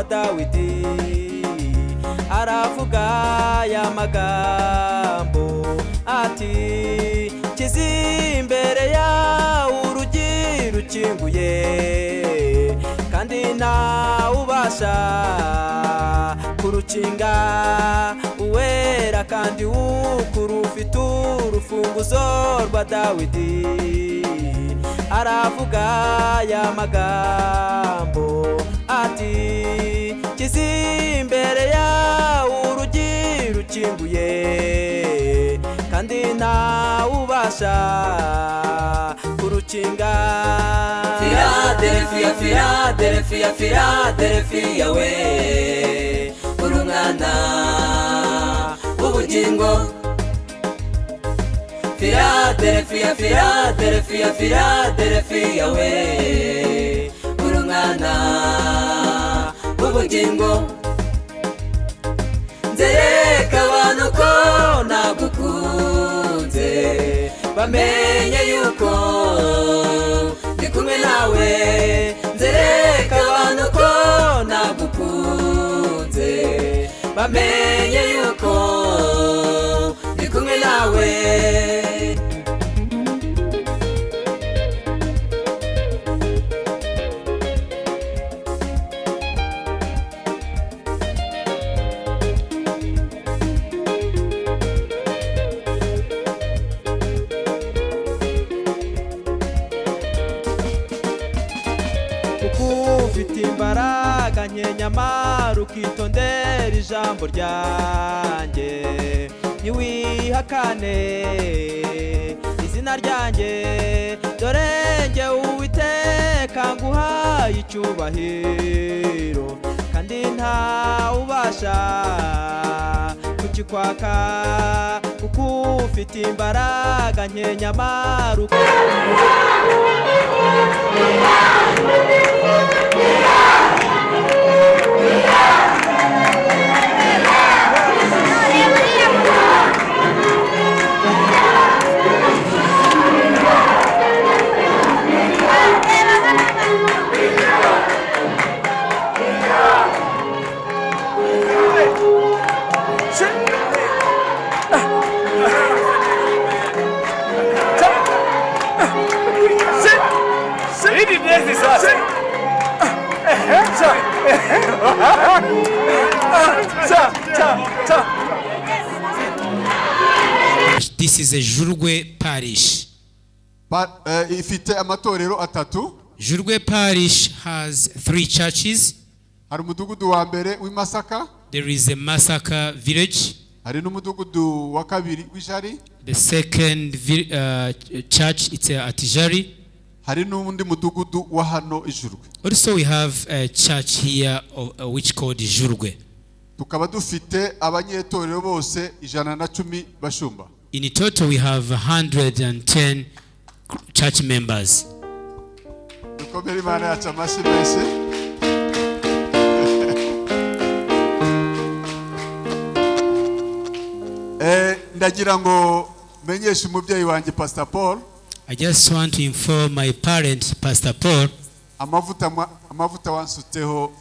Dawidi aravuga ya magambo ati kizimbere ya urugi rukinguye kandi nta ubasha kurukinga uwera kandi ukuru ufite urufunguzo rwa Dawidi aravuga ya magambo ati kizimbere ya urugi rukinguye kandi nta ubasha kurukinga. Philadelphia, Philadelphia, Philadelphia we urumwana ubugingo. Philadelphia, Philadelphia, Philadelphia we urumwana ubugingo. Nzereka abantu ko nagukunze bamenye yuko ndi kumwe nawe. Nzereka abantu ko nagukunze bamenye yuko ndi kumwe nawe. Ufite imbaraga nyamara ukitondera ijambo ryanjye ntiwihakane izina ryanjye. Dore njye Uwiteka nguhaye icyubahiro kandi nta ubasha kukikwaka kuko ufite imbaraga nyamara This is a Jurwe parish. Ifite amatorero atatu. Jurwe parish has 3 churches. Hari umudugudu wa mbere w'Imasaka. There is a Masaka village. Hari n'umudugudu wa kabiri w'Ijari. The second church it's at Jari. Hari n'undi mudugudu wa hano Ijurwe. Also we have a church here which called Jurwe. Tukaba dufite abanyetorero bose 110 bashumba. In total we have 110 church members. Dukomere Imana yacu amashyi menshi. Ndagira ngo menyeshe umubyeyi wanjye Pastor Paul. I just want to inform my parent Pastor Paul. Amavuta wansutseho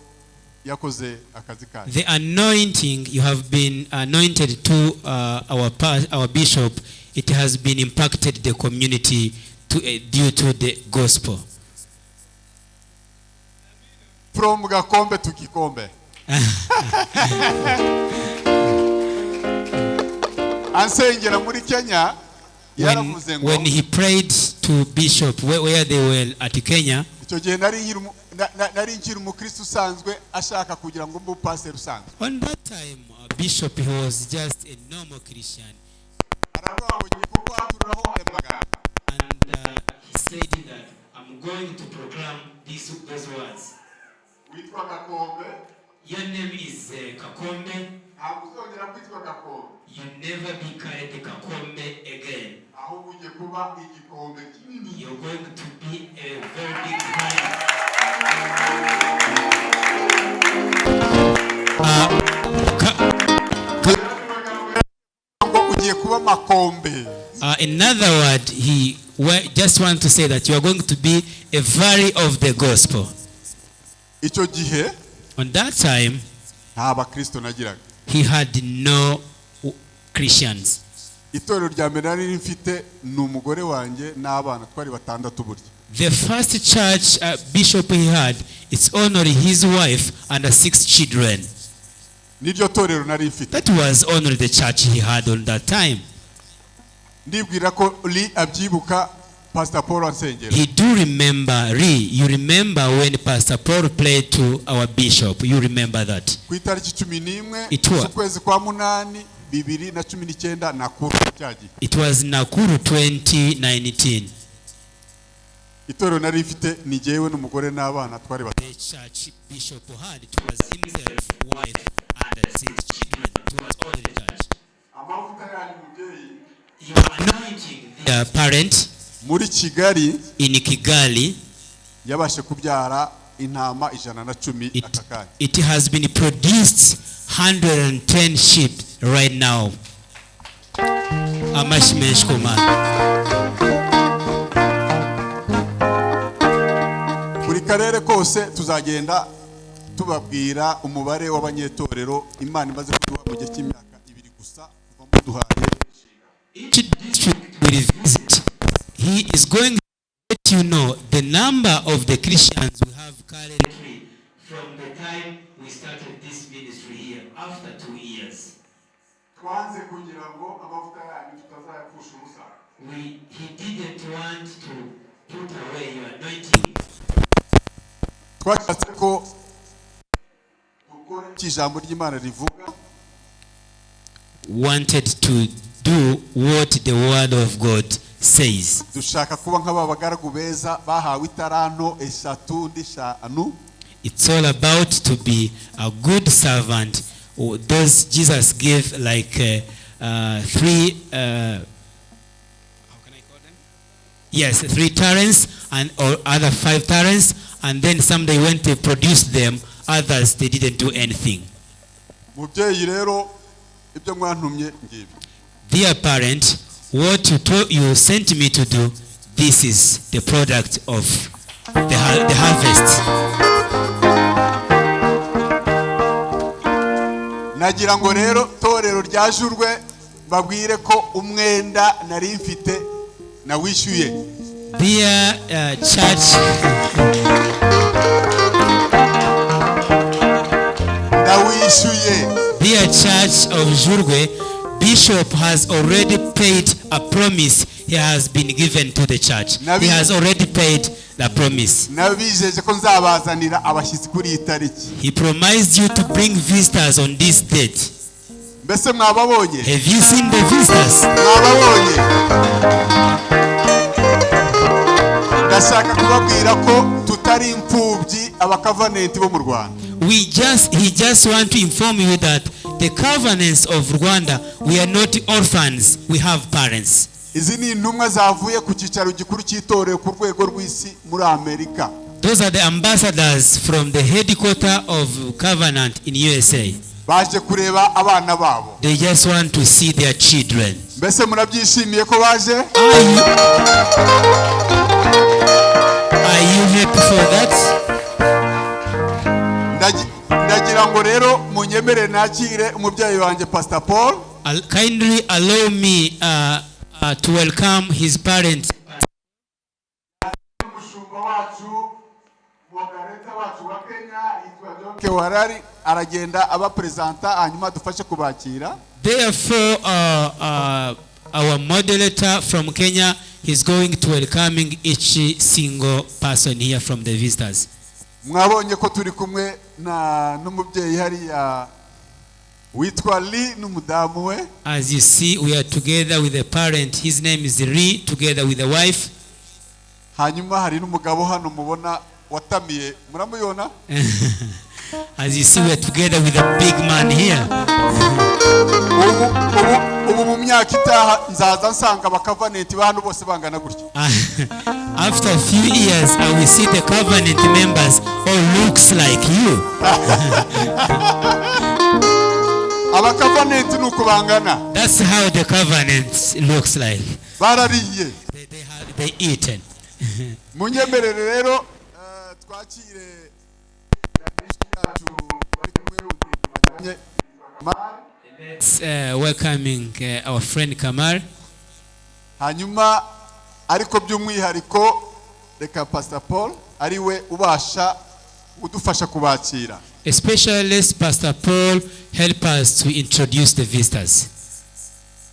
yakoze akazi kaje. The anointing you have been anointed to our bishop, it has been impacted the community due to the gospel. From gakombe to kikombe. Ansengera muri Kenya yaravuze ngo when he prayed to bishop where they were at Kenya, icyo gihe nari nkiri umukristo usanzwe ashaka kugira ngo mbe pastor usanzwe. On that time bishop he was just a normal Christian. And he said that I'm going to proclaim those words. Your name is Kakombe. You never be called Kakombe again. You're going to be a very big man. In other words, he just want to say that you are going to be a valley of the gospel. On that time, nta bakristo nagiraga. he had no Christians. Itorero rya mbere nari mfite ni umugore wanjye n'abana twari batandatu burya. The first church bishop he had, it's only his wife and 6 children. Niryo torero nari mfite. That was only the church he had on that time. Ndibwira ko li abyibuka Pastor Paul ansengera. He do remember, you remember when Pastor Paul prayed to our bishop. You remember that. Ku itariki 11 It was. z'ukwezi kwa munani 2019 Nakuru cyagiye. It was Nakuru 2019. Itorero nari mfite ni jewe n'umugore n'abana twari batatu. The church bishop had, it was himself, wife, and 6 children. It was only the church. Amavuta yari mubyeyi. You are anointing their parent Muri Kigali in Kigali. yabashe kubyara intama 110 akakanya. It has been produced 110 sheep right now. Amashmesh Kumar. Buri karere kose tuzagenda tubabwira umubare w'abanyetorero Imana imaze kuduha mu gihe cy'imyaka 2 gusa kuva muduhaye. Each district will visit. He is going to let you know the number of the Christians we have currently from the time we started this ministry here after 2 years. Twanze kugira ngo amavuta yanyu tutazayapfusha ubusa. He didn't want to put away your anointing. Twashatse ko dukora ijambo ry'Imana rivuga. Wanted to do what the word of God says. Dushaka kuba nk'aba bagaragu beza bahawe itaranto 3 n'eshanu. It's all about to be a good servant. Those Jesus gave like 3 how can I call them? Yes, 3 talents and or other 5 talents, and then some they went to produce them, others they didn't do anything. Mubyeyi rero ibyo mwantumye ngibi. Dear parent, what you sent me to do, this is the product of the harvest. Nagira ngo rero torero ryajurwe babwire ko umwenda nari mfite na wishyuye. Dear church, ndawishyuye. Dear church of Jurwe, Bishop has already paid a promise he has been given to the church. He has already paid the promise. Nabijeje ko nzabazanira abashyitsi kuri itariki. He promised you to bring visitors on this date. Mbese mwababonye? Have you seen the visitors? Mwababonye? Ndashaka kubabwira ko tutari imfubyi abakavanenti bo mu Rwanda. He just want to inform you that the covenants of Rwanda, we are not orphans, we have parents. Izi ni intumwa zavuye ku cyicaro gikuru cy'itorero ku rwego rw'isi muri Amerika. Those are the ambassadors from the headquarters of covenant in USA. Baje kureba abana babo. They just want to see their children. Mbese murabyishimiye ko baje? Are you happy for that? Ndagira ngo rero munyemere nakire umubyeyi wanjye Pastor Paul. Kindly allow me to welcome his parents. Umushumba wacu Mogareta wacu wa Kenya yitwa John Kewarari aragenda abapresenta hanyuma dufashe kubakira. Therefore our moderator from Kenya is going to welcoming each single person here from the visitors. Mwabonye ko turi kumwe n'umubyeyi hariya witwa Lee n'umudamu we. As you see, we are together with the parent. His name is Lee, together with the wife. Hanyuma hari n'umugabo hano mubona watamiye, muramubona? As you see, we are together with a big man here. Ubu mu myaka itaha nzaza nsanga abakavanenti bahano bose bangana gutya. After a few years, I will see the covenant members all looks like you. Abakavanenti nuko bangana. That's how the covenant looks like. Barariye. They eaten. Munyemerere rero twakire Yacu Welcoming our friend Kamal. hanyuma ariko by'umwihariko reka Pastor Paul ari we ubasha udufasha kubakira. Especially Pastor Paul help us to introduce the visitors.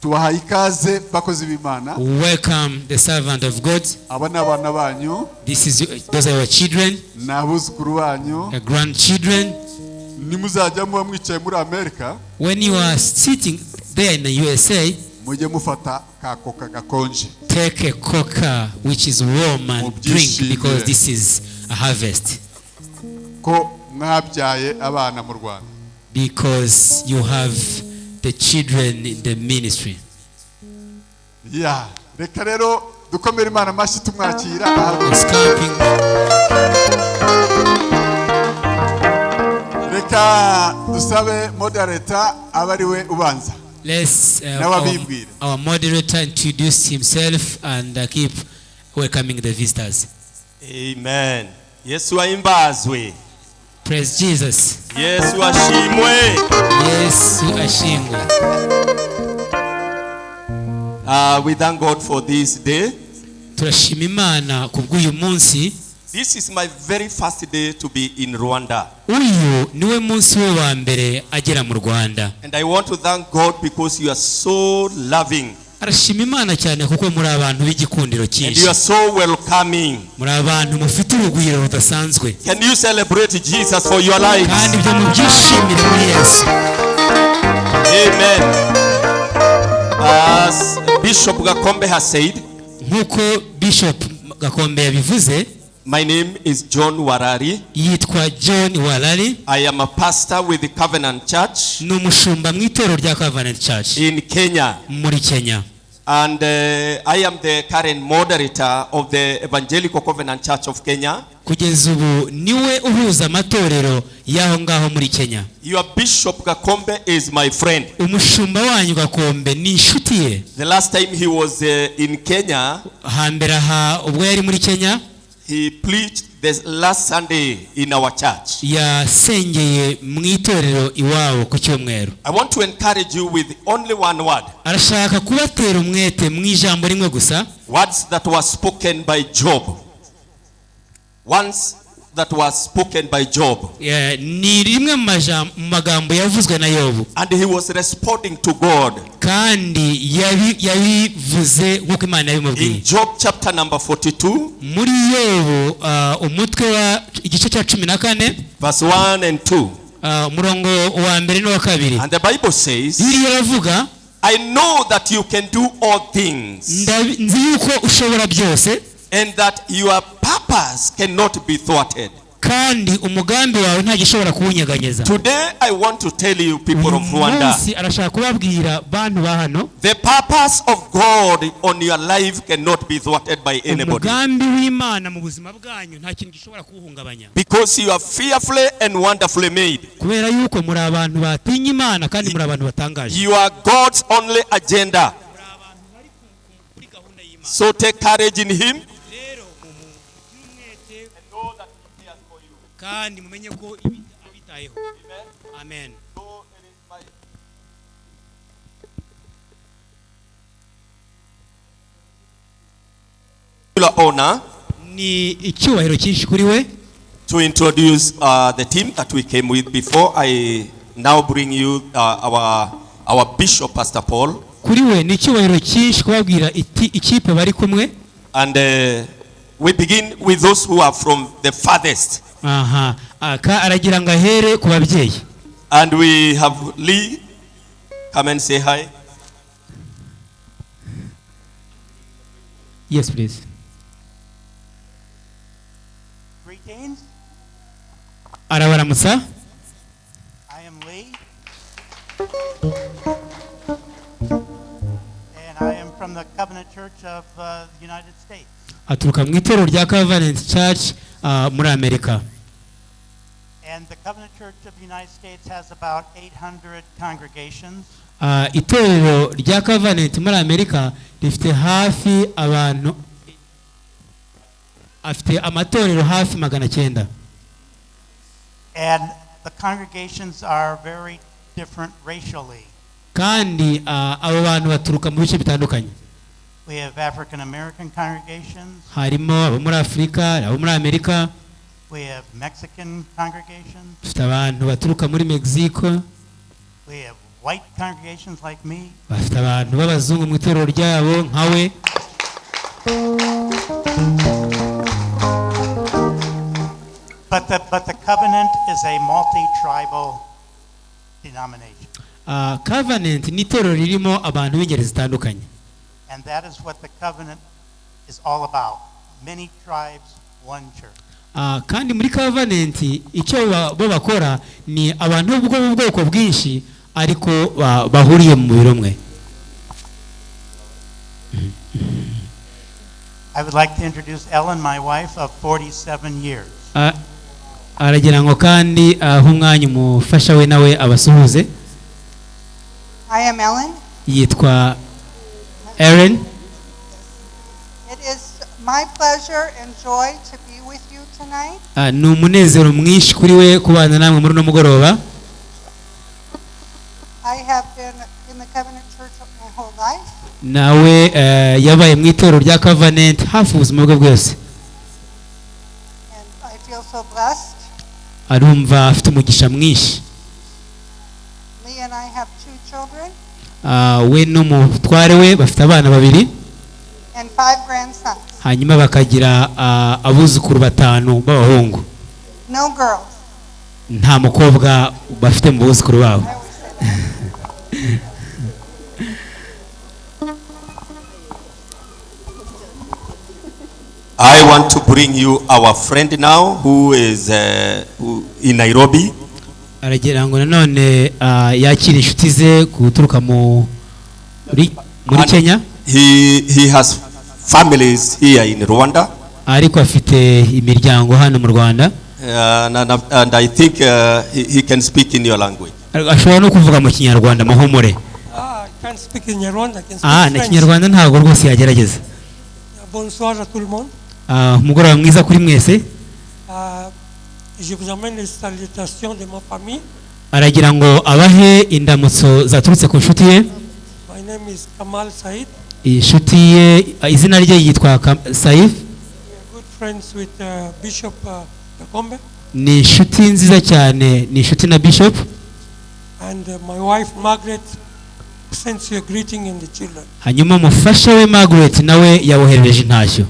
Tubahaye ikaze bakozi b'Imana. Welcome the servant of God. Aba ni abana banyu. Those are your children. N'abuzukuru banyu. Your grandchildren. Nimuzajya muba mwicaye muri Amerika. When you are sitting there in the USA, mujye mufata ka coca gakonje. Take a coca which is warm and drink because this is a harvest. Ko mwabyaye abana mu Rwanda. Because you have the children in the ministry. Yeah, reka rero dukomere Imana amashyi tumwakira. Reka dusabe moderator abariwe ubanza. Let's our moderator introduce himself and keep welcoming the visitors. Amen. Yesu aimbazwe. Praise Jesus. Yesu ashimwe. Yesu ashimwe. We thank God for this day. Turashima Imana kubw'uyu munsi. This is my very first day to be in Rwanda. Uyu niwe munsi we wa mbere agera mu Rwanda. And I want to thank God because you are so loving. Arashima Imana cyane kuko muri abantu b'igikundiro cyinshi. And you are so welcoming. Muri abantu mufite urugwiro rudasanzwe. Can you celebrate Jesus for your life? Kandi byo mubyishimire muri Yesu. Amen. As Bishop Gakombe has said, nkuko Bishop Gakombe yabivuze, my name is John Warari. Yitwa John Warari. I am a pastor with the Covenant Church. Numushumba mu itorero rya Covenant Church in Kenya. Muri Kenya. And I am the current moderator of the Evangelical Covenant Church of Kenya. Kugeza ubu niwe uhuza amatorero yaho ngaho muri Kenya. Your Bishop Gakombe is my friend. Umushumba wanyu Gakombe ni inshuti ye. The last time he was in Kenya, hambere aha ubwo yari muri Kenya, he preached the last Sunday in our church. Yasengeye mu itorero iwabo ku cyumweru. I want to encourage you with only one word. Arashaka kubatera umwete mu ijambo rimwe gusa. Words that were spoken by Job. Once that was spoken by Job. Ni rimwe mu magambo yavuzwe na Yobu. And he was responding to God. Kandi yabivuze nk'uko Imana yabimubwiye. In Job chapter number 42. Muri Yobu umutwe wa igice cya 14. Verse 1 and 2. Murongo wa mbere no wa kabiri. And the Bible says, iravuga, I know that you can do all things. Nzi yuko ushobora byose. And that your purpose cannot be thwarted. Kandi umugambi wawe nta gishobora kuwunyeganyeza. Today I want to tell you, people of Rwanda, arashaka kubabwira bantu ba hano, the purpose of God on your life cannot be thwarted by anybody. Umugambi w'Imana mu buzima bwanyu nta kintu gishobora kuwuhungabanya. Because you are fearfully and wonderfully made. Kubera yuko muri abantu batinya Imana kandi muri abantu batangaje. You are God's only agenda. So take courage in Him. Kandi mumenye ko ibitayeho. Amen. Honor ni icyubahiro cyinshi kuri we to introduce the team that we came with before. I now bring you our Bishop Pastor Paul. Kuri we ni icyubahiro cyinshi kubabwira ikipe bari kumwe. And we begin with those who are from the farthest. Aragira ngo ahere ku babyeyi. And we have Lee. Come and say hi. Yes, please. Greetings. Arabaramutsa. I am Lee. And I am from the Covenant Church of the United States. Aturuka mu itorero rya Covenant Church muri Amerika. And the Covenant Church of the United States has about 800 congregations. Itorero rya Covenant muri Amerika rifite hafi abantu afite amatorero hafi 900. And the congregations are very different racially. kandi abo bantu baturuka mu bice bitandukanye. We have African American congregations. Harimo abo muri Afrika, abo muri Amerika. We have Mexican congregations. Dufite abantu baturuka muri Mexico. We have white congregations like me. Bafite abantu b'abazungu mu itorero ryabo nkawe. But the covenant is a multi-tribal denomination. Covenant ni itorero ririmo abantu b'ingeri zitandukanye. And that is what the covenant is all about. Many tribes, one church. Kandi muri covenant icyo bo bakora ni abantu b'ubwoko bwinshi ariko bahuriye mu biro umwe. I would like to introduce Ellen, my wife of 47 years. Aragira ngo kandi umwanya umufasha we nawe abasuhuze. I am Ellen. Yitwa Aaron. It is my pleasure and joy to be with you tonight. Ni umunezero mwinshi kuri we kubana namwe muri no mugoroba. I have been in the Covenant Church my whole life. Nawe yabaye mu itorero rya Covenant hafi ubuzima bwe bwose. And I feel so blessed. Arumva afite umugisha mwinshi. Lee and I have 2 children. We n'umutware we bafite abana babiri. And 5 grandsons. Hanyuma bakagira abuzukuru 5 b'abahungu. No girls. Nta mukobwa bafite mu buzukuru babo. I want to bring you our friend now who is in Nairobi. Aragira ngo nanone yakira inshuti ze guturuka muri Kenya. He has families here in Rwanda. Ariko afite imiryango hano mu Rwanda. And I think he can speak in your language. Ashobora no kuvuga mu Kinyarwanda mahumure. I can't speak in Rwanda. I can speak Ni Kinyarwanda ntago rwose yagerageza. Bonsoir à tout le monde. Umugoroba mwiza kuri mwese. Je vous amène les salutations de ma famille. Aragira ngo abahe indamutso zaturutse ku nshuti ye. My name is Kamal Said. Inshuti ye izina rye yitwa Saif. We are good friends with Bishop Gakombe. Ni inshuti nziza cyane, ni inshuti na Bishop. And my wife Margaret sends you a greeting in the children. Hanyuma mufasha we Margaret nawe yawoherereje intashyo.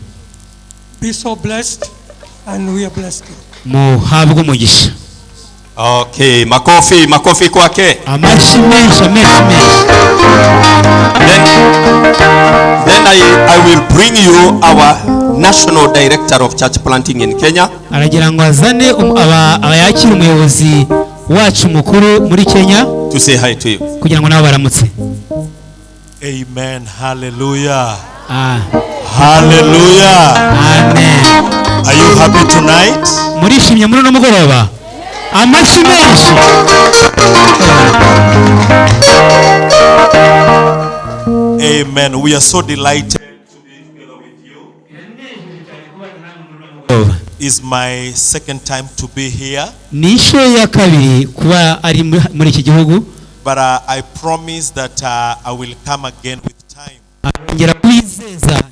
Be so blessed and we are blessed. Muhabwe umugisha. Okay, makofi kwake. Amashi menshi. Then I will bring you our national director of church planting in Kenya. Aragira ngo azane abayakira umuyobozi wacu mukuru muri Kenya to say hi to you. Kugira ngo nabo baramutse. Amen. Hallelujah. Hallelujah. Amen. Are you happy tonight? Murishimye muri no mugoroba. Amashi menshi. Amen. We are so delighted to be together with you. It's my second time to be here. Nisho ya kabiri kuba ari muri iki gihugu. But I promise that I will come again with time. Ngera kwizeza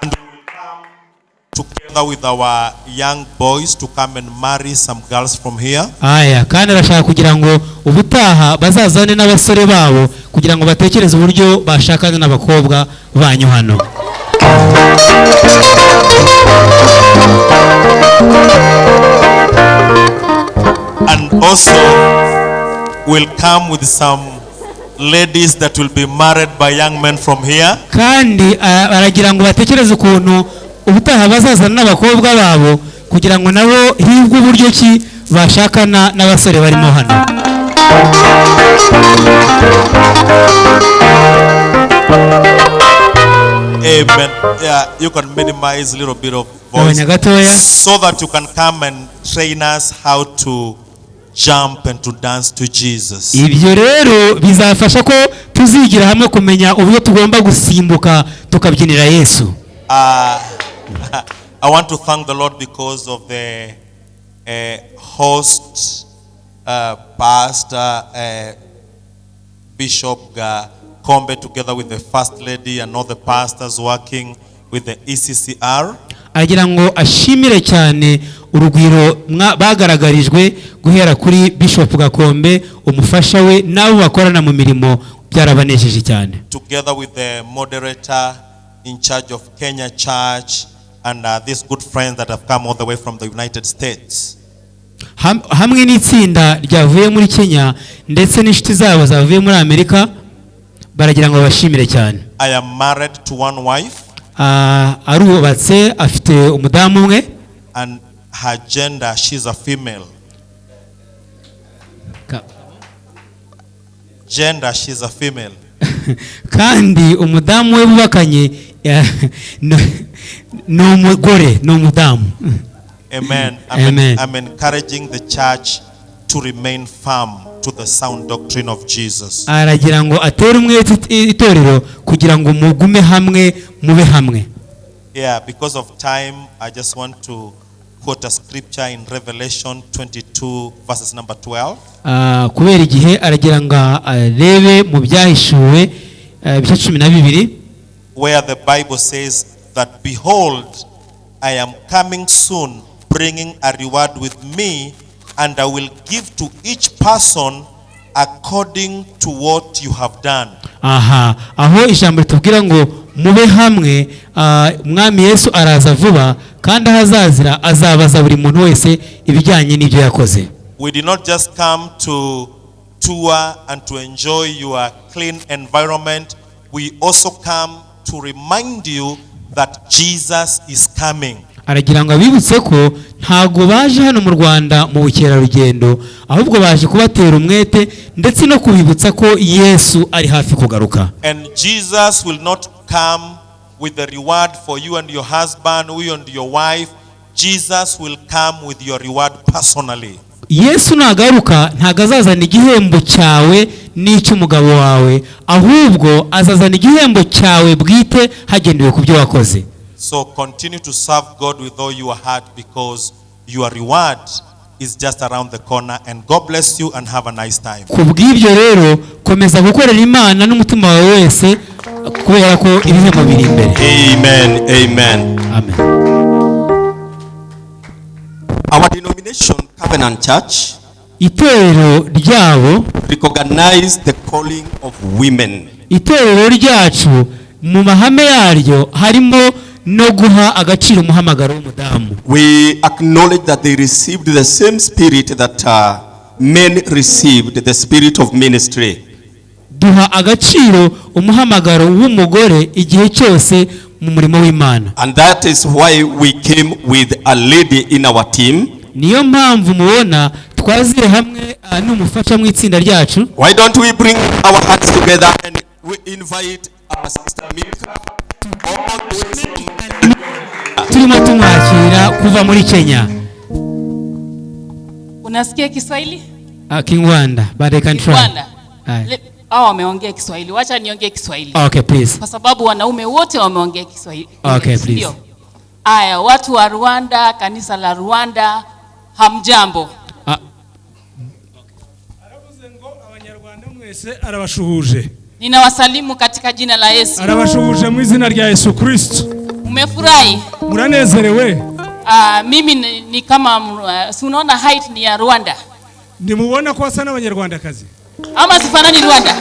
And we will come together with our young boys to come and marry some girls from here. Kandi arashaka kugira ngo ubutaha bazazane n'abasore babo kugira ngo batekereze uburyo bashakana n'abakobwa banyu hano. And also will come with some ladies that will be married by young men from here. Kandi aragira ngo batekereze ukuntu ubutaha bazazana n'abakobwa babo kugira ngo nabo hibwe uburyo ki bashakana n'abasore barimo hano. Amen. Yeah, you can minimize a little bit of voice so that you can come and train us how to jump and to dance to Jesus. Ibyo rero bizafasha ko tuzigira hamwe kumenya uburyo tugomba gusimbuka tukabyinira Yesu. I want to thank the Lord because of the host Pastor Bishop Kombe, together with the First Lady and all the pastors working with the ECCR. agira ngo ashimire cyane urugwiro bagaragarijwe guhera kuri Bishop Gakombe umufasha we nabo bakorana mu mirimo byarabanejeje cyane. Together with the moderator in charge of Kenya Church and these good friends that have come all the way from the United States. Hamwe n'itsinda ryavuye muri Kenya ndetse n'inshuti zabo zavuye muri Amerika baragira ngo bashimire cyane. I am married to one wife. Arubatse afite umudamu umwe. And her gender, she's a female. Gender, she's a female. Kandi umudamu we bubakanye no mugore no mudamu. Amen. Amen. I'm encouraging the church to remain firm to the sound doctrine of Jesus. Aragira ngo atere umwete itorero kugira ngo mugume hamwe mube hamwe. Yeah, because of time, I just want to quote a scripture in Revelation 22 verses number 12. Kubera igihe aragira ngo arebe mu byahishuwe ibice 12 where the Bible says that behold, I am coming soon, bringing a reward with me, and I will give to each person according to what you have done. Aho ijambo ritubwira ngo mube hamwe, umwami Yesu araza vuba kandi ahazazira azabaza buri muntu wese ibijyanye n'ibyo yakoze. We did not just come to tour and to enjoy your clean environment. We also come to remind you that Jesus is coming. Aragira ngo abibutse ko ntago baje hano mu Rwanda mu bukerarugendo, ahubwo baje kubatera umwete ndetse no kubibutsa ko Yesu ari hafi kugaruka. And Jesus will not come with the reward for you and your husband, you and your wife. Jesus will come with your reward personally. Yesu nagaruka ntago azazana igihembo cyawe n'icy'umugabo wawe, ahubwo azazana igihembo cyawe bwite hagendewe ku byo wakoze. So continue to serve God with all your heart, because your reward is just around the corner, and God bless you and have a nice time. Kubw'ibyo rero komeza gukorera Imana n'umutima wawe wese kubera ko ibihembo biri imbere. Amen. Amen. Amen. Our denomination, Covenant Church, itorero ryabo recognize the calling of women. Itorero ryacu mu mahame yaryo harimo no guha agaciro umuhamagaro w'umudamu. We acknowledge that they received the same spirit that men received, the spirit of ministry. Duha agaciro umuhamagaro w'umugore igihe cyose mu murimo w'Imana. And that is why we came with a lady in our team. Niyo mpamvu mubona twaziye hamwe n'umufasha mu itsinda ryacu. Why don't we bring our hands together and we invite our sister Milka all the way from turimo tumwakira kuva muri Kenya. Unasikia Kiswahili? Kingwanda, but I can try. Kingwanda. Hao wameongea Kiswahili. Wacha niongee Kiswahili. Okay, please. Kwa sababu wanaume wote wameongea Kiswahili. Okay, please. Aya, watu wa Rwanda, kanisa la Rwanda, hamjambo. Aravuze ngo abanyarwanda mwese arabashuhuje. Ninawasalimu katika jina la Yesu. Arabashuhuje mu izina rya Yesu Kristo. Umefurahi? Muranezerewe? Mimi ni kama si unaona height ni ya Rwanda. Nimubona kwa sana abanyarwanda kazi. Ama sifanani Rwanda.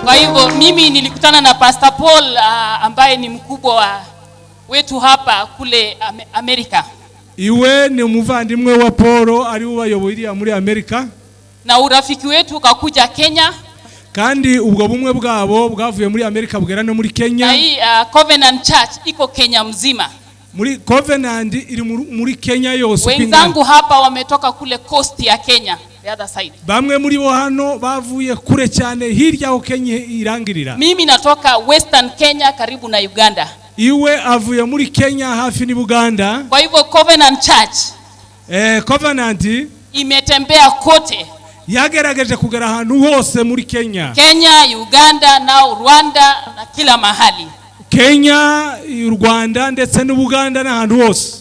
Kwa hivyo mimi nilikutana na Pastor Paul ambaye ni mkubwa wetu hapa kule Amerika. Iwe ni umuvandimwe wa Paul ari ubayoboye muri Amerika. Na urafiki wetu ukakuja Kenya. Kandi ubwo bumwe bwabo bwavuye muri Amerika bugera no muri Kenya. Na hii Covenant Church iko Kenya mzima. Muri Covenant iri muri Kenya yose. Wenzangu hapa wametoka kule coast ya Kenya, the other side. Bamwe muri bo hano bavuye kure cyane hirya ho Kenya irangirira. Mimi natoka Western Kenya karibu na Uganda. Iwe avuye muri Kenya hafi ni Uganda. Kwa hivyo Covenant Church Covenant imetembea kote. Yagerageje kugera ahantu hose muri Kenya. Kenya, Uganda, na Rwanda na kila mahali. Kenya, Rwanda ndetse n'Uganda n'ahantu hose.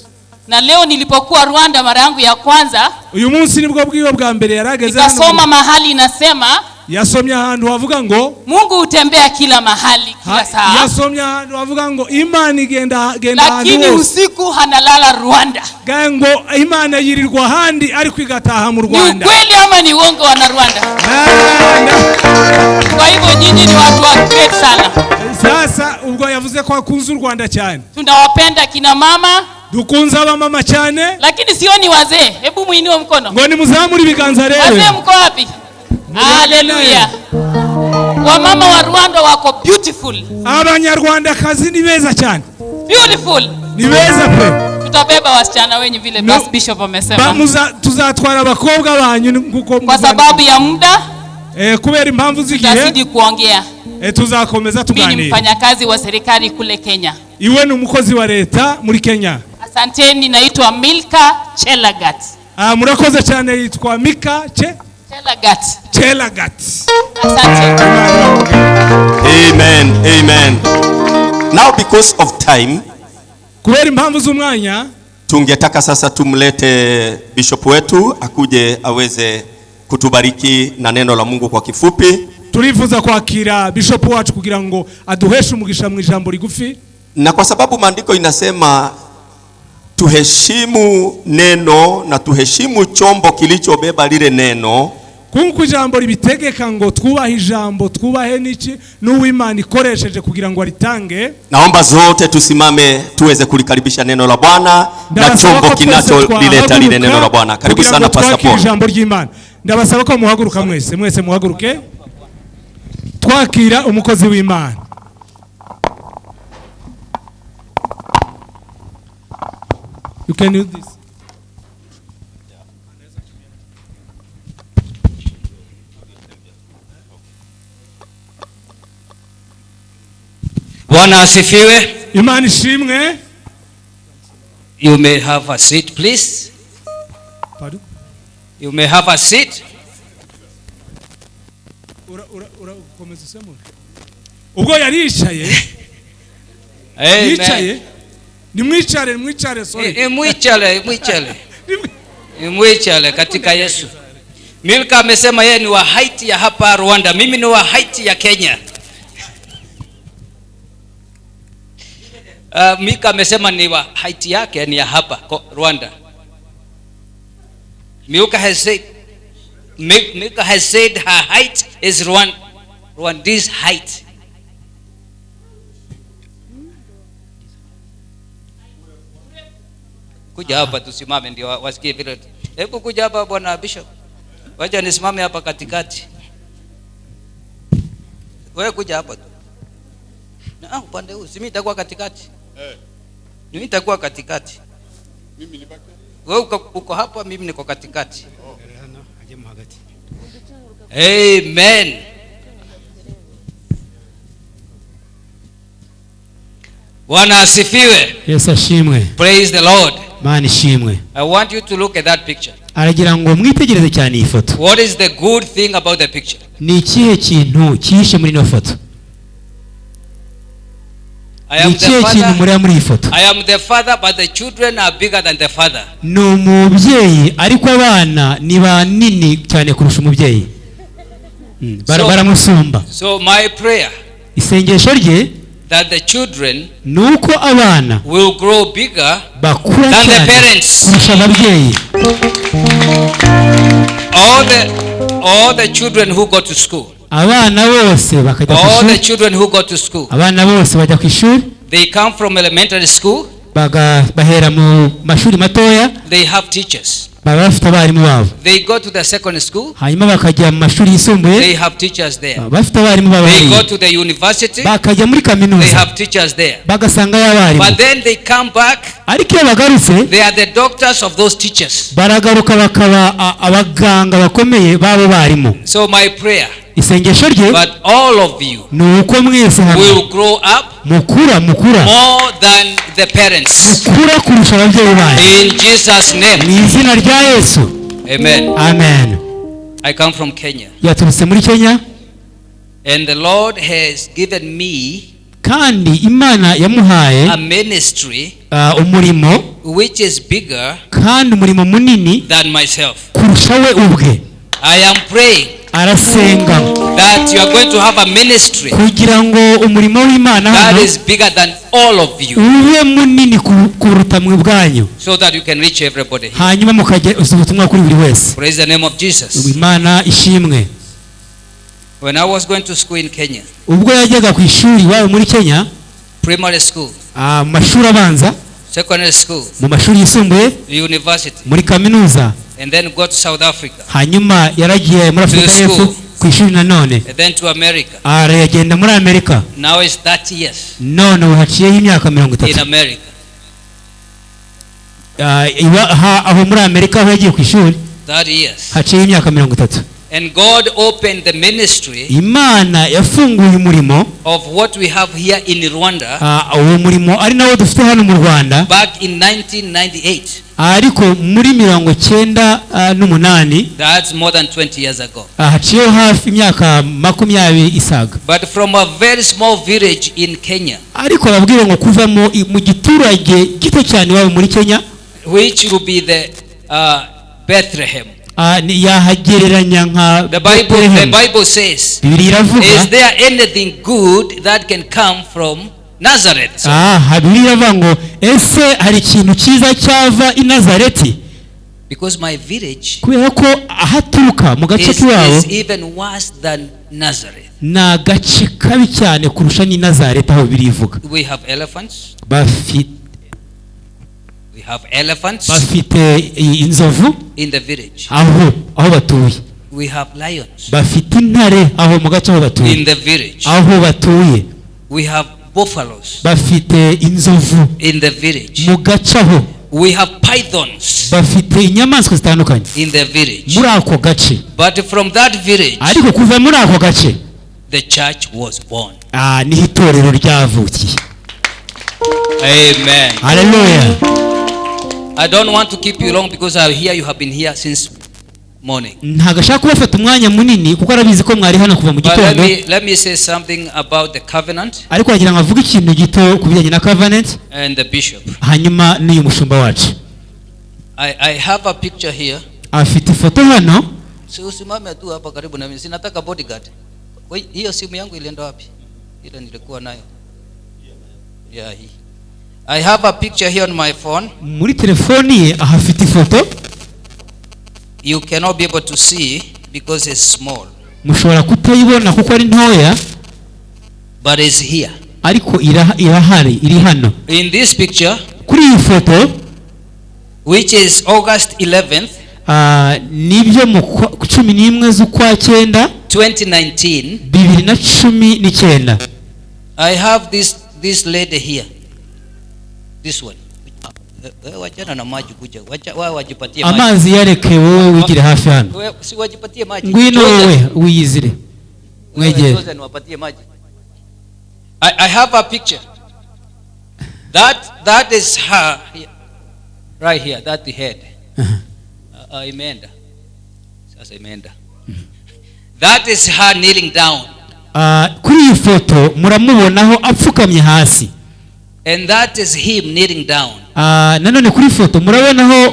Na leo nilipokuwa Rwanda mara yangu ya kwanza, uyu munsi nibwo bwiwe bwa mbere yarageze nikasoma mahali inasema, yasomye ahantu havuga ngo Mungu hutembea kila mahali kila saa. Yasomye ahantu havuga ngo Imana igenda ahantu lakini usiku hanalala Rwanda. Ngo Imana yirirwa handi ariko igataha mu Rwanda. Ni kweli ama ni uongo wana Rwanda? Kwa hivyo nyinyi ni watu wa great sana. Sasa ubwo yavuze ko akunze u Rwanda cyane. Tunawapenda kina mama. Dukunza abamama cyane. Lakini sioni wazee. Hebu muinue mkono. Ngo ni muzamuri biganza rero. Wazee mko wapi? Hallelujah. Wamama wa Rwanda wako beautiful. Abanyarwanda kazi ni beza cyane. Beautiful. Ni beza pe. Tutabeba wasichana wenyu vile Bishop amesema. Tuzatwara abakobwa banyu nguko kwa sababu ya muda. Kubera impamvu zigiye. Tutazidi kuongea. Tuzakomeza tuganira. Mimi ni mfanyakazi wa serikali kule Kenya. Iwe ni umukozi wa leta muri Kenya. Asanteni, naitwa Milka Chelagat. Murakoze cyane, yitwa Mika Chelagat. Chelagat. Asante. Amen. Amen. Now because of time, kubera impamvu z'umwanya, tungetaka sasa tumlete bishop wetu akuje aweze kutubariki na neno la Mungu kwa kifupi. Turifuza kwakira bishop wacu kugira ngo aduheshe umugisha mu ijambo rigufi. Na kwa sababu maandiko inasema tuheshimu neno na tuheshimu chombo kilichobeba lile neno. Kunku ijambo ribitegeka ngo twubahe ijambo, twubahe niki n'uw'Imana ikoresheje kugira ngo aritange. Naomba zote tusimame tuweze kulikaribisha neno la Bwana na chombo kinacholileta lile neno la Bwana. Karibu sana Pastor Paul. Ijambo ry'Imana. Ndabasaba ko muhaguruka mwese muhaguruke. Twakira umukozi w'Imana. You can use this. Bwana asifiwe. Imani shimwe. You may have a seat, please. Pardon? You may have a seat. Komeza semo. Ubwo yari yicaye. Yicaye. Nimwicare sorry. Mwicale katika Yesu. Milka amesema yeye ni wa height ya hapa Rwanda. Mimi ni wa height ya Kenya. Milka amesema ni wa height yake ni ya hapa Rwanda. Milka has said her height is Rwanda's height. Kuja hapa tusimame ndio wasikie vile. Hebu kuja hapa bwana Bishop. Wacha nisimame hapa katikati. Wewe kuja hapa tu. Na upande huu, mimi nitakuwa katikati. Mimi nitakuwa katikati. Mimi nibaki. Wewe uko hapa, mimi niko katikati. Amen. Bwana asifiwe. Yesu ashimwe. Praise the Lord. Mani shimwe. I want you to look at that picture. Aragira ngo mwitegereze cyane iyi foto. What is the good thing about the picture? Ni ikihe kintu cyihishe muri ino foto? I am the father. I am the father, but the children are bigger than the father. No umubyeyi ariko abana ni banini cyane kurusha umubyeyi. Baramusumba. So my prayer, isengesho rye, that the children nuko abana will grow bigger than the parents. Kurusha ababyeyi. All the children who go to school. Abana bose bakajya ku ishuri. All the children who go to school. Abana bose bajya ku ishuri. They come from elementary school. Bahera mu mashuri matoya. They have teachers. Bafite abarimu babo. They go to the secondary school. Hanyuma bakajya mu mashuri yisumbuye. They have teachers there. Bafite abarimu babo. They go to the university. Bakajya muri kaminuza. They have teachers there. Bagasanga y'abarimu. But then they come back. Ariko iyo bagarutse, they are the doctors of those teachers. Baragaruka bakaba abaganga bakomeye babo barimu. So my prayer, isengesho rye, but all of you nuko mwese will grow up mukura more than the parents. Mukura kurusha ababyeyi banyu. In Jesus name. Mu izina rya Yesu. Amen. Amen. I come from Kenya. Yaturutse muri Kenya. And the Lord has given me kandi Imana yamuhaye a ministry umurimo which is bigger kandi umurimo munini than myself. kurusha we ubwe. I am praying arasenga that you are going to have a ministry kugira ngo umurimo w'Imana that is bigger than all of you, ube munini kuruta mwe bwanyu, so that you can reach everybody here. hanyuma mukageza ubutumwa kuri buri wese. Praise the name of Jesus. Imana ishimwe. When I was going to school in Kenya, ubwo yajyaga ku ishuri iwabo muri Kenya, primary school, mu mashuri abanza, secondary school, mu mashuri yisumbuye, university, muri kaminuza, and then go to South Africa, hanyuma yaragiye muri Afurika y'Epfo ku ishuri nanone, and then to America. aragenda muri Amerika. Now it's 30 years none haciyeho imyaka 30 in America. aho muri Amerika aho yagiye ku ishuri 30 years. haciyeho imyaka 30. And God opened the ministry Imana yafunguye umurimo of what we have here in Rwanda uwo murimo ari nawo dufite hano mu Rwanda back in 1998. ariko muri 1998, That's more than 20 years ago. haciyeho hafi imyaka 20 isaga. But from a very small village in Kenya, ariko babwire ngo kuva mu giturage gito cyane wabo muri Kenya, which will be the Bethlehem. yahagereranya nka The Bible says, Bibiliya iravuga, is there anything good that can come from Nazareth? Bibiliya iravuga ngo ese hari ikintu cyiza cyava i Nazareti? Because my village kubera ko ahaturuka mu gace k'iwabo is even worse than Nazareth. na gace kabi cyane kurusha ni Nazareti aho birivuga. We have elephants. bafite inzovu in the village. aho batuye. We have lions. bafite intare aho mu gace aho batuye. In the village. aho batuye. We have buffaloes. bafite inzovu in the village. mu gace aho. We have pythons. bafite inyamaswa zitandukanye in the village. muri ako gace. But from that village, ariko kuva muri ako gace, the church was born. ni itorero ryavukiye. Amen. Hallelujah. I don't want to keep you long because I hear you have been here since morning. ntagashaka kubafata umwanya munini kuko arabizi ko mwari hano kuva mu gitondo. Let me say something about the covenant. ariko agira ngo avuge ikintu gito ku bijyanye na covenant And the bishop. hanyuma n'uyu mushumba wacu. I have a picture here. afite ifoto hano. Si usimame tu hapa karibu na mimi. Sinataka bodyguard. Hiyo simu yangu ilienda wapi? Ile nilikuwa nayo. Yeah, hii. I have a picture here on my phone. muri telefoni ye ahafite ifoto. You cannot be able to see because it's small. mushobora kutayibona kuko ari ntoya. But it's here. ariko irahari, iri hano. In this picture, kuri iyi foto, which is August 11th, nibyo mu 11 z'ukwa 9 2019, 2019. I have this lady here. This one. Wachana na maji kuja. Wajipatie maji. amazi yareke wowe wigire hafi hano. Si wajipatie maji. ngwino wowe wiyizire. mwegere. Wapatie maji. I have a picture. That is her right here. That the head. Imeenda. Sasa imeenda. That is her kneeling down. kuri iyi foto muramubonaho apfukamye hasi. And that is him kneeling down. nanone kuri foto murabonaho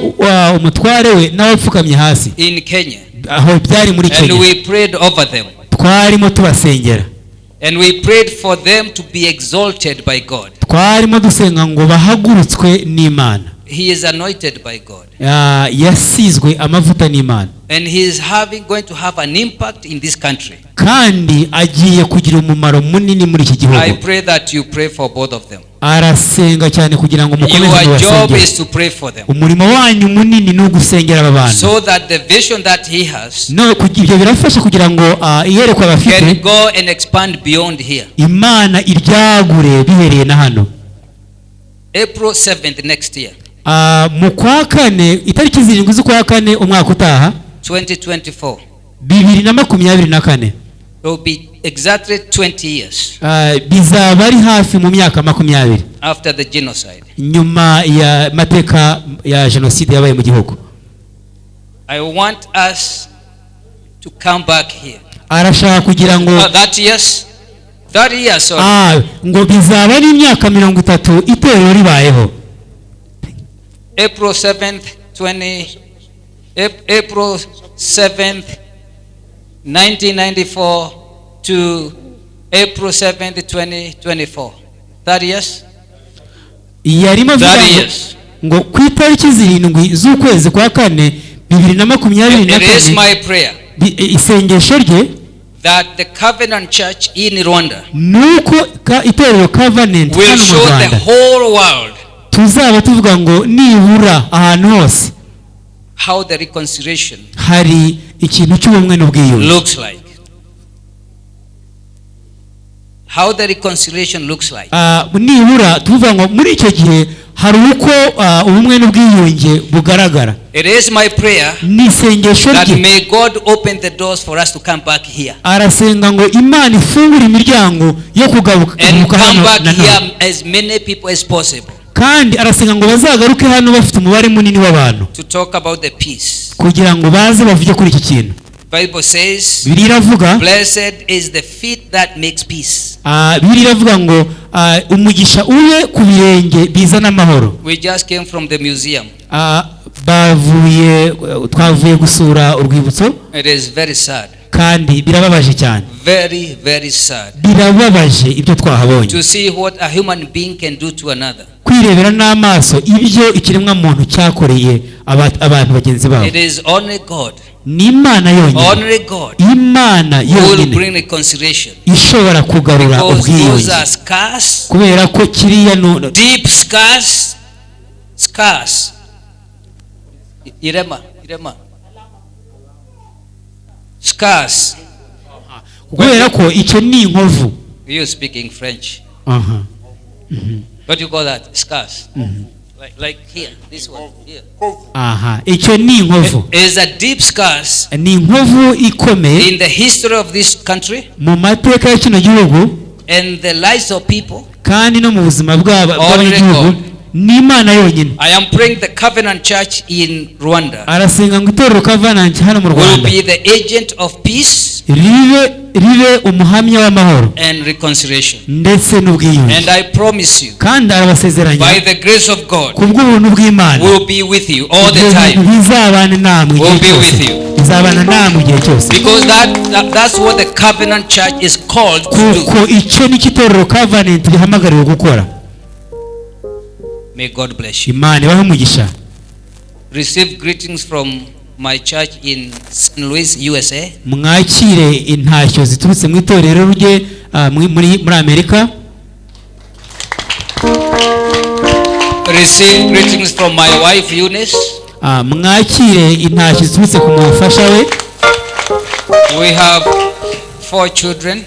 umutware we nawe apfukamye hasi. In Kenya. aho byari muri Kenya. And we prayed over them. twarimo tubasengera. And we prayed for them to be exalted by God. twarimo dusenga ngo bahagurutswe n'Imana. He is anointed by God. yasizwe amavuta n'Imana. And he is going to have an impact in this country. kandi agiye kugira umumaro munini muri iki gihugu. I pray that you pray for both of them. arasenga cyane kugira ngo mukomeze Your job is to pray for them. umurimo wanyu munini ni ugusengera aba bantu. So that the vision that he has ibyo birafasha kugira ngo iyerekwa bafite can go and expand beyond here. Imana iryagure bihereye na hano. April 7th next year. mu kwa 4 itariki 7 z'ukwa 4 umwaka utaha 2024. 2024. It will be exactly 20 years. bizaba ari hafi mu myaka 20 after the genocide. nyuma ya mateka ya genocide yabaye mu gihugu. I want us to come back here. arashaka kugira ngo that years 30 years, sorry. ngo bizaba ari imyaka 30 itorero ribayeho. April 7th, 1994 to April 7th, 2024. 30 years? Yarimo avuga ngo ku itariki 7 z'ukwezi kwa 4 2024. It is my prayer isengesho rye that the Covenant Church in Rwanda nuko itorero Covenant will show the whole world tuzaba tuvuga ngo nibura ahantu hose how the reconciliation hari ikintu cy'ubumwe n'ubwiyunge looks like. How the reconciliation looks like. Nibura tuvuga ngo muri icyo gihe hari uko ubumwe n'ubwiyunge bugaragara. It is my prayer that may God open the doors for us to come back here. Arasenga ngo Imana ifungure imiryango yo kugaruka and come back here as many people as possible. Kandi arasenga ngo bazagaruke hano bafite umubare munini w'abantu. To talk about the peace. Kugira ngo baze bavuge kuri iki kintu. Bible says, blessed is the feet that makes peace. Biravuga ngo umugisha ube ku birenge bizana amahoro. We just came from the museum. Twavuye gusura urwibutso. It is very sad. Kandi birababaje cyane. Very, very sad. Birababaje ibyo twahabonye. To see what a human being can do to another. Kwirebera n'amaso ibyo ikiremwa muntu cyakoreye abantu bagenzi babo. It is only God. Ni Imana yonyine. Only God. Imana yonyine. Will bring reconciliation. Ishobora kugarura ubwiyunge. Those are scars. Kubera ko kiriya deep scars. Scars. Irema. Scars. Kubera ko icyo ni inkovu. You speaking French. What do you call that? Scars. Like here, this one here. Icyo ni inkovu. Is a deep scars. Ni inkovu ikomeye. In the history of this country. Mu mateka ya kino gihugu. And the lives of people. Kandi no mu buzima bw'abanyagihugu. Ni Imana yonyine. I am praying the Covenant Church in Rwanda. Arasenga ngo itorero Covenant hano mu Rwanda. Will be the agent of peace. Ribe umuhamya w'amahoro. And reconciliation. Ndetse n'ubwiyunge. And I promise you. Kandi arabasezeranya. By the grace of God. Kubw'ubuntu bw'Imana. Will be with you all the time. Bizabana namwe igihe cyose. Will be with you. Bizabana namwe igihe cyose. Because that's what the Covenant Church is called to do. Kuko icyo ni itorero Covenant rihamagariwe gukora. May God bless you. Imana ibahe umugisha. Receive greetings from my church in St. Louis, USA. Mwakire intashyo ziturutse mu itorero rye muri Amerika. Receive greetings from my wife Eunice. Mwakire intashyo ziturutse ku mufasha we. We have 4 children.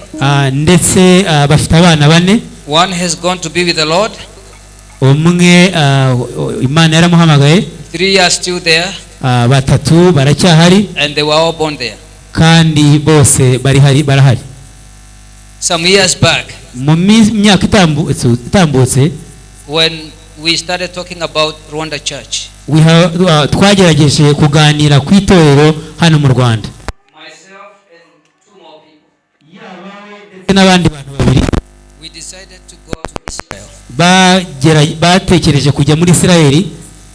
Ndetse bafite abana 4. One has gone to be with the Lord. Umwe Imana yaramuhamagaye. 3 are still there. 3 baracyahari. And they were all born there. Kandi bose barahari. Some years back. Mu myaka itambutse. When we started talking about Rwanda Church. Twagerageje kuganira ku itorero hano mu Rwanda. Myself and 2 more people. N'abandi bantu 2. We decided to go to Israel. Batekereje kujya muri Isirayeli.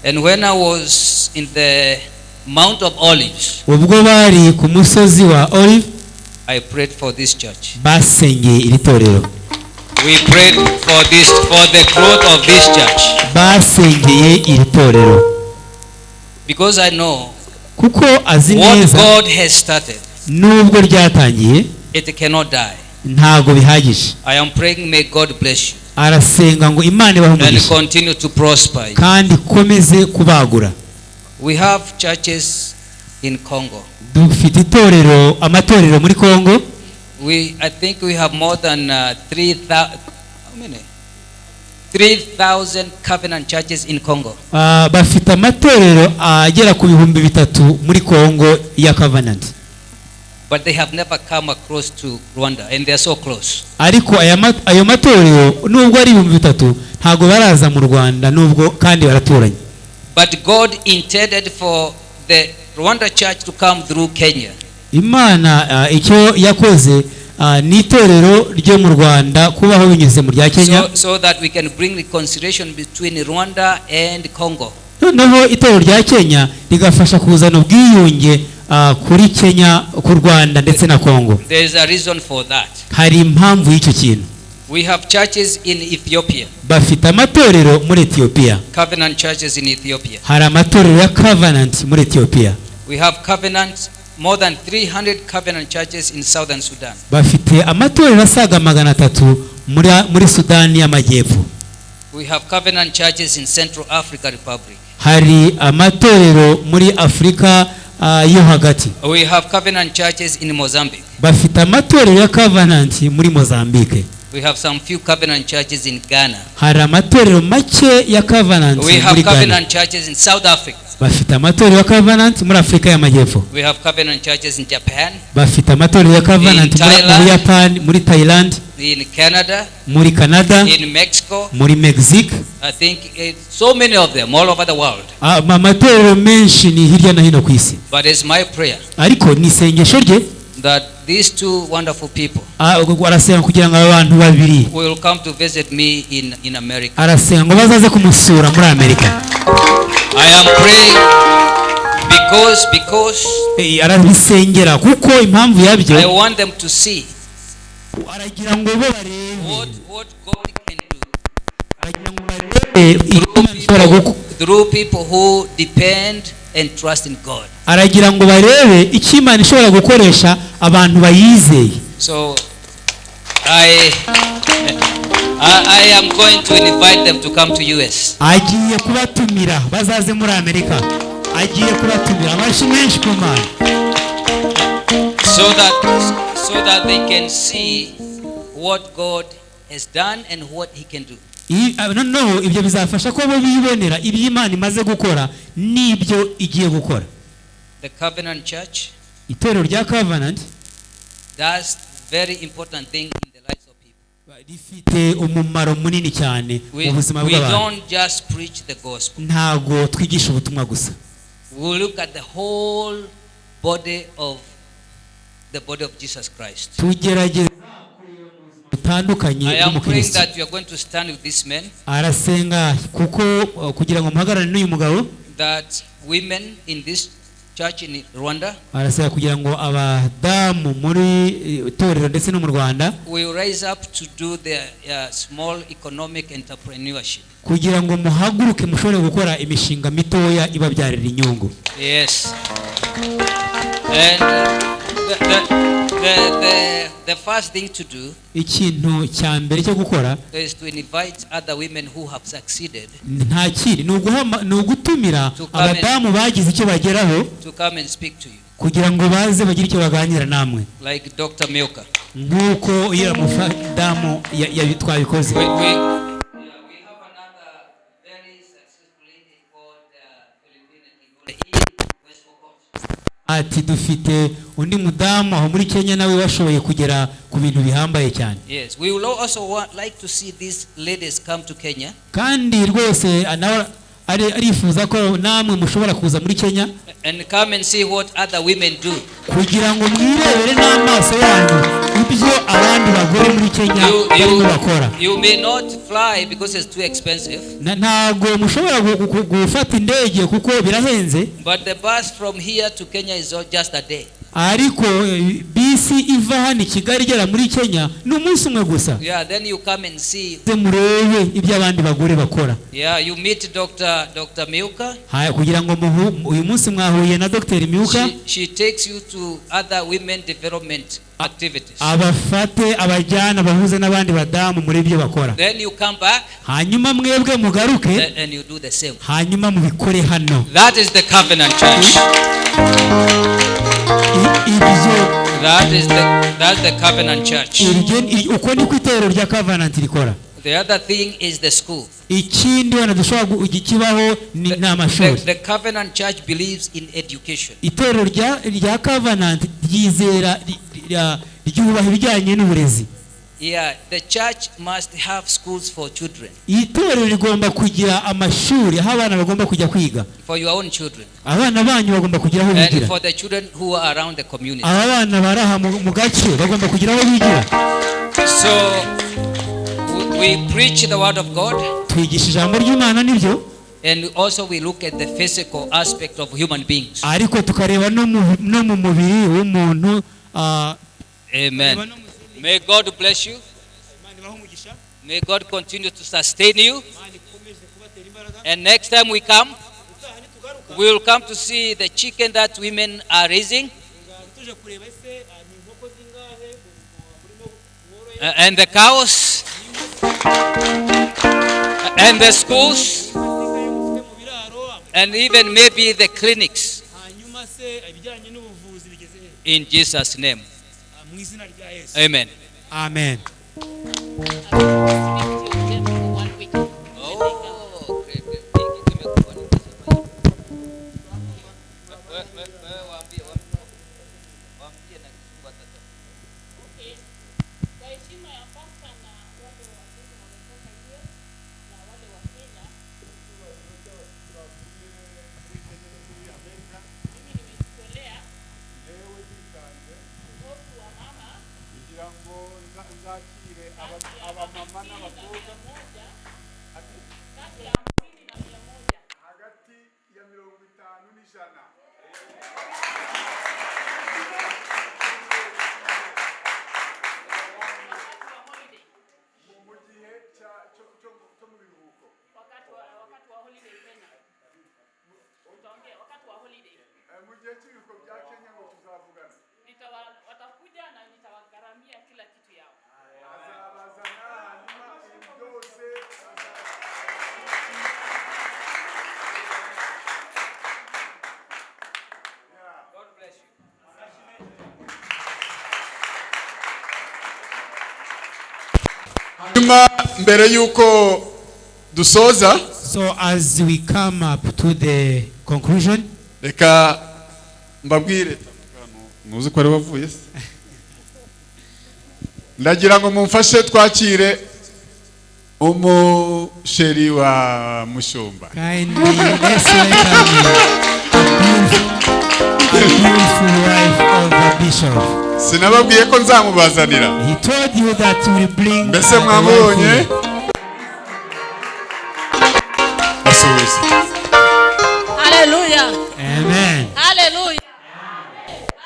And when I was in the Mount of Olives, ubwo bari ku musozi wa Olive, I prayed for this church. Basengeye iri torero. We prayed for the growth of this church. Basengeye iri torero. Because I know kuko azi what neza God has started. Nubwo ryatangiye, it cannot die. Ntago bihagije. I am praying may God bless you. Arasenga ngo Imana ibahe umugisha. And continue to prosper you. Kandi komeze kubagura. We have churches in Congo. Dufite amatorero muri Congo. I think we have more than 3,000 covenant churches in Congo. Bafite amatorero agera ku 3,000 muri Congo ya Covenant. But they have never come across to Rwanda and they are so close. Ariko ayo matorero nubwo ari 3,000 ntago baraza mu Rwanda nubwo kandi baraturanye. But God intended for the Rwanda church to come through Kenya. Imana icyo yakoze n'itorero ryo mu Rwanda kubaho binyuze mu rya Kenya, so that we can bring reconciliation between Rwanda and Congo. noneho itorero rya Kenya rigafasha kuzana ubwiyunge kuri Kenya, ku Rwanda ndetse na Congo. There is a reason for that. Hari impamvu y'icyo kintu. We have churches in Ethiopia. Bafite amatorero muri Ethiopia. Covenant churches in Ethiopia. Hari amatorero ya Covenant muri Ethiopia. We have covenant, more than 300 covenant churches in southern Sudan. Bafite amatorero asaga 300 muri Sudani y'Amajyepfo. We have covenant churches in Central Africa Republic. Hari amatorero muri Afrika yo hagati. We have covenant churches in Mozambique. Bafite amatorero ya Covenant muri Mozambique. We have some few covenant churches in Ghana. Hari amatorero make ya Covenant muri Ghana. We have covenant churches in South Africa. Bafite amatorero ya Covenant muri Afrika y'Amajyepfo. We have covenant churches in Japan. Bafite amatorero ya Covenant muri Japan, muri Thailand, in Canada, muri Canada, in Mexico, muri Mexique. I think so many of them all over the world. Amatorero menshi ni hirya no hino ku isi. But it's my prayer Ariko ni isengesho rye that these two wonderful people arasenga kugira ngo abantu babiri will come to visit me in America. Arasenga ngo bazaze kumusura muri Amerika. I am praying because arabisengera kuko impamvu yabyo I want them to see aragira ngo bo barebe what God can do. Aragira ngo barebe through people who depend and trust in God. Aragira ngo barebe icyo Imana ishobora gukoresha abantu bayizeye. So I am going to invite them to come to US. Agiye kubatumira bazaze muri Amerika. Agiye kubatumira abashi menshi ku Mana. So that they can see what God has done and what he can do. No, ibyo bizafasha ko bo bibonera ibyo Imana imaze gukora n'ibyo igiye gukora. The Covenant Church, itorero rya Covenant, does very important thing in the lives of people. Rifite umumaro munini cyane mu buzima bw'abantu. We don't just preach the gospel. Ntago twigisha ubutumwa gusa. We look at the whole body of Jesus Christ. Tugerageza utandukanye I am praying n'umukristo. that you are going to stand with this man. Arasenga kuko kugira ngo muhagarane n'uyu mugabo. That women in this church in Rwanda. Arasenga kugira ngo abadamu muri itorero ndetse no mu Rwanda will rise up to do their small economic entrepreneurship. Kugira ngo muhaguruke mushobore gukora imishinga mitoya ibabyarira inyungu. Yes. And the first thing to do ikintu cya mbere cyo gukora is to invite other women who have succeeded nta kiri ni ugutumira abadamu bagize icyo bageraho to come and speak to you, kugira ngo baze bagire icyo baganira namwe, like Dr. Milka, nk'uko uriya mufadamu twabikoze. We have another very successful lady called Ati dufite undi mudamu aho muri Kenya nawe washoboye kugera ku bintu bihambaye cyane. Yes, we will also like to see these ladies come to Kenya. Kandi rwose arifuza ko namwe mushobora kuza muri Kenya and come and see what other women do. Kugira ngo mwirebere n'amaso yanyu ibyo abandi bagore muri Kenya barimo bakora. You may not fly because it's too expensive. Ntago mushobora gufata indege kuko birahenze. But the bus from here to Kenya is just a day. Ariko bisi iva hano Kigali igera muri Kenya ni umunsi umwe gusa. Yeah, then you come and see. Murebe ibyo abandi bagore bakora. Yeah, you meet Dr. Milka. Haya kugira ngo uyu munsi mwahuye na Dr. Milka. She takes you to other women development activities. Abafate abajyana bahuze n'abandi badamu muri ibyo bakora. Then you come back. Hanyuma mwebwe mugaruke. And you do the same. Hanyuma mubikore hano. That is the Covenant Church. That's the Covenant Church. Uko ni kwitero rya Covenant rikora. The other thing is the school. Ikindi wana dushobora kugikibaho ni amashuri. The Covenant Church believes in education. Itero rya Covenant ryizera ryubaha ibijyanye n'uburezi. Yeah, the church must have schools for children. Itorero rigomba kugira amashuri aho abana bagomba kujya kwiga. For your own children. Abana banyu bagomba kugira aho bigira. And for the children who are around the community. Abana baraha mu gace bagomba kugira aho bigira. So we preach the word of God. Twigisha ijambo ry'Imana nibyo. And also we look at the physical aspect of human beings. Ariko tukareba no mu mubiri w'umuntu. Amen. May God bless you. May God continue to sustain you. And next time we come, we will come to see the chicken that women are raising. And the cows. And the schools. And even maybe the clinics. In Jesus' name. Amen. Amen. mbere yuko dusoza, so as we come up to the conclusion, reka mbabwire muzi ko ari wavuye se, ndagira ngo mumfashe twakire umusheri wa mushumba. Kindly let's welcome a beautiful wife of a bishop. Sinababwiye ko nzamubazanira. He told you that we bring. Mbese mwamubonye? Asubiza. Hallelujah. Amen. Hallelujah.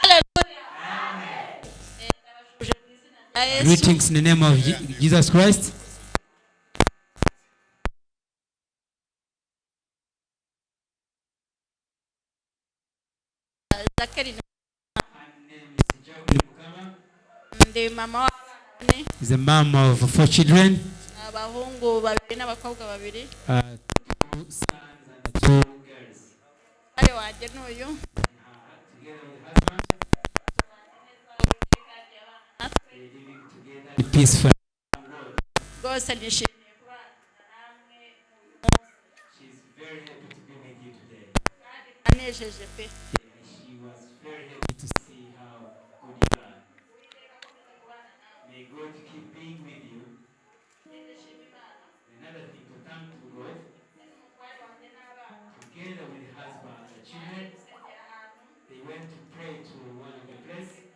Hallelujah. Greetings in the name of Jesus Christ. He's a mom of 4 children. Abahungu babiri n'abakobwa babiri. 2 sons and 2 girls. Ari waje n'uyu. Peaceful. Rwose nishimiye kubana namwe. She's very happy to be with you today. Anejeje pe. She was very happy to see how good you are. May God keep being with you. Another thing, to thank to God, together with the husband and the children, they went to pray to one of the places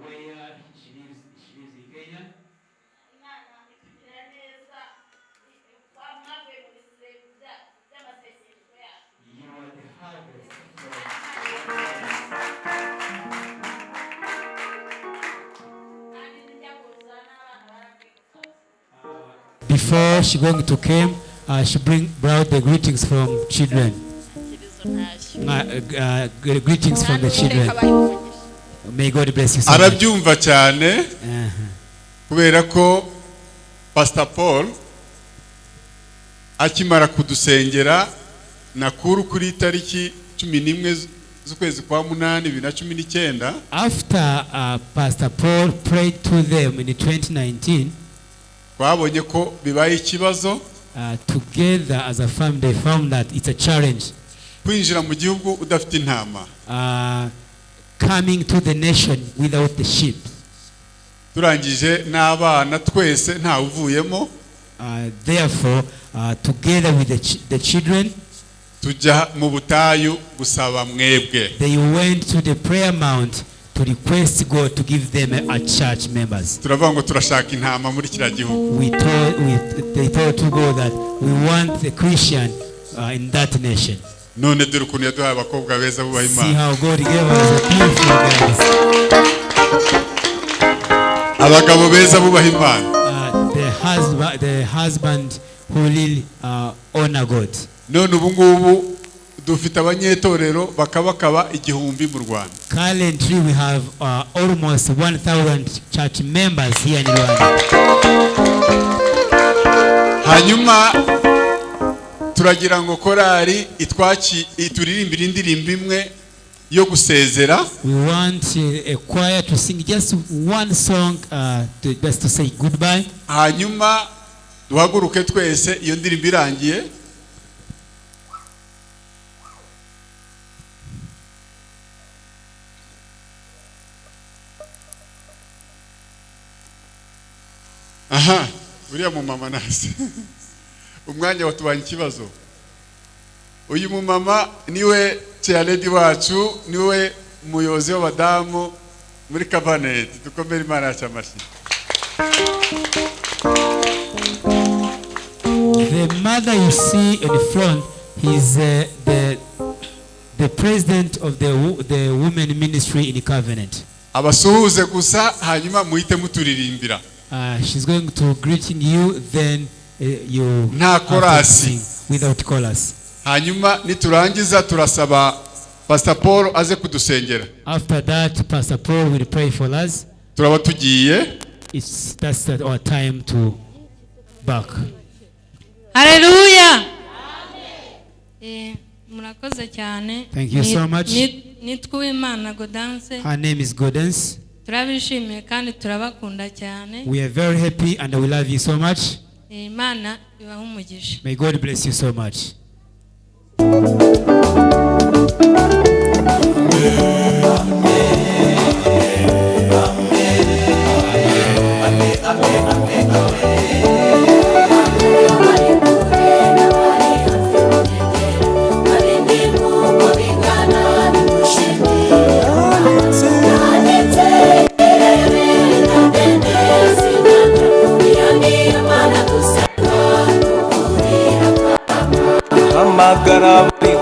where she lives in Kenya. You are the harvest before she going to came, she brought the greetings from children. Greetings from the children. May God bless you so much. Arabyumva cyane kubera ko Pastor Paul akimara kudusengera nakuru kuri tariki 11 z'ukwezi kwa 8 2019. After Pastor Paul prayed to them in 2019, twabonye ko bibaye ikibazo. Together as a family they found that it's a challenge. Kwinjira mu gihugu udafite intama. coming to the nation without the sheep. turangije n'abana twese nta uvuyemo. Therefore, together with the children, tujya mu butayu gusaba Mwebwe. they went to the prayer mount to request God to give them a church members. turavuga ngo turashaka intama muri kiriya gihugu. They told to God that we want the Christian in that nation. none dore ukuntu yaduhaye abakobwa beza bubaha See Imana. how God gave us a beautiful guys. abagabo beza bubaha Imana. The husband who really honor God. none ubu ngubu dufite abanyetorero bakabakaba 1,000 mu Rwanda. Currently we have almost 1,000 church members here in Rwanda. hanyuma turagira ngo korari ituririmbira indirimbo imwe yo gusezera. We want a choir to sing just one song just to say goodbye. hanyuma duhaguruke twese iyo ndirimbo irangiye. aha uriya mu mama nasi umwanya watubanye ikibazo. uyu mu mama niwe chairlady wacu, niwe umuyobozi w'abadamu muri Cabinet. dukomere Imana yacu amashyi. The mother you see in the front, he's the president of the women ministry in the Covenant. abasuhuze gusa hanyuma muhite muturirimbira. She's going to greeting you, then you nta korasi without chorus. hanyuma niturangiza turasaba Pastor Paul aze kudusengera. After that, Pastor Paul will pray for us. turaba tugiye. That's our time to back. Hallelujah. Murakoze cyane. Thank you so much. Nitwe Imana Godance. Her name is Godance. Turabishimiye kandi turabakunda cyane. We are very happy and we love you so much. Imana ibahe umugisha. May God bless you so much. Amagara bari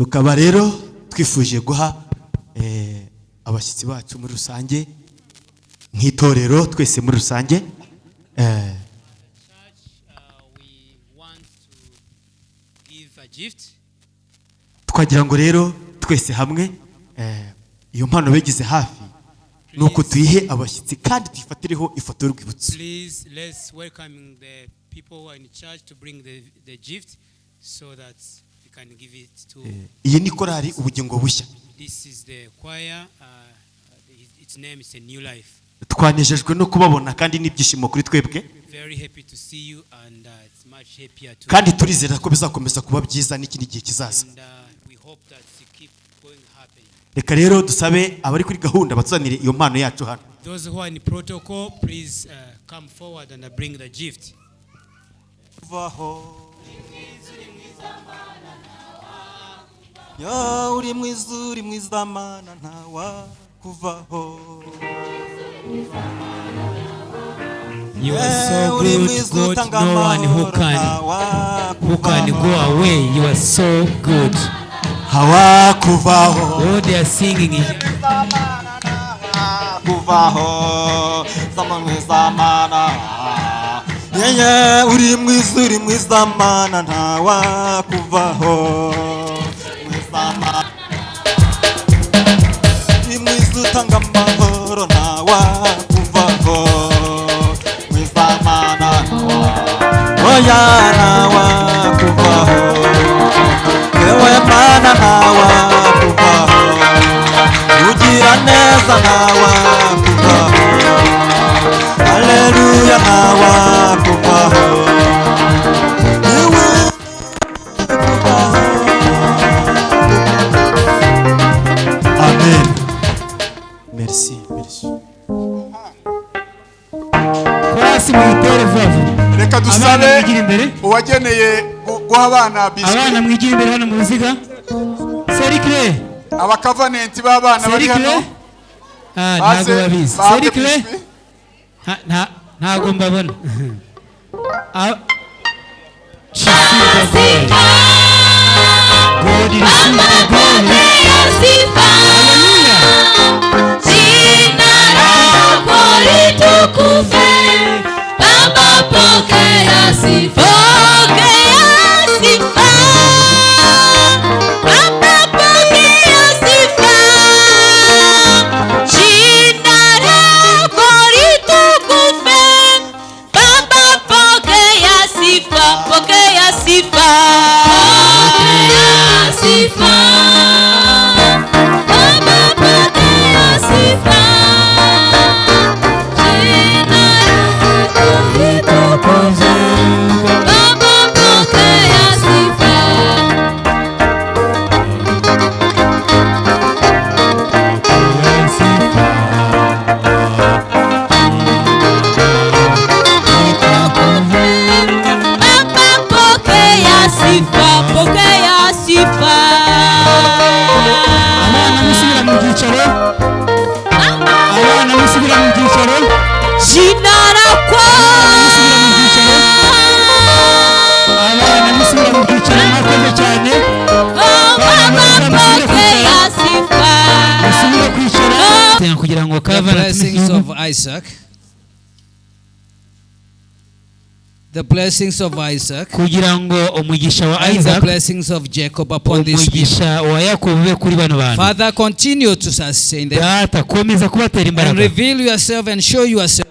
tukaba rero twifuje guha abashyitsi bacu muri rusange nk'itorero twese muri rusange twagira ngo rero twese hamwe iyo mpano begize hafi nuko tuyihe abashyitsi kandi tuyifatireho ifoto y'urwibutso. Please let's welcome the people who are in charge to bring the gift so that we can give it to. Iyi ni korali ubugingo bushya. This is the choir. Its name is A New Life. Twanejejwe no kubabona kandi n'ibyishimo kuri twebwe. Very happy to see you and it's much happier to. Kandi turizera ko bizakomeza kuba byiza n'ikindi gihe kizaza. We hope that it keep going happy. Reka rero dusabe abari kuri gahunda batuzanire iyo mpano yacu hano. Those who are in protocol, please come forward and bring the gift. Ya uri mwiza mana ntawa kuvaho. You are so good, God. No one who can go away. You are so good. Hawa kuvaho. Oh, they are singing it. Kuvaho. Zamana. Yeah, uri mwiza mana ntawa kuvaho. Mwizama. Uri mwiza utanga amahoro ntawa kuvaho. Mwizamana ntawa. Oya ntawa kuvaho. Ewe mana ntawa kuvaho. Ugira neza ntawa kuvaho. Haleluya ntawa kuvaho. Amen. Merci. Kwasi mwitere vuba. Reka dusabe uwageneye guha abana biswi. Abana mwigira imbere hano mu ruziga. Serikle. Abakavanenti b'abana bari hano. Ntago babizi. Serikle. Ntago mbabona. God is The blessings of Isaac. The blessings of Isaac. Kugira ngo umugisha wa And Isaac. the blessings of Jacob upon this umugisha wa Yakobo ube kuri bano bantu. Father, continue to sustain them. Data komeza kubatera imbaraga. And reveal yourself and show yourself.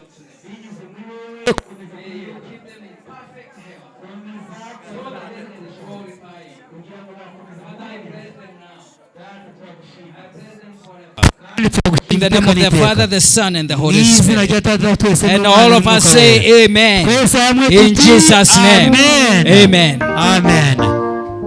In the name of the Father, the Son, and the Holy Spirit. And all of us say amen. In Jesus' name. Amen. Amen.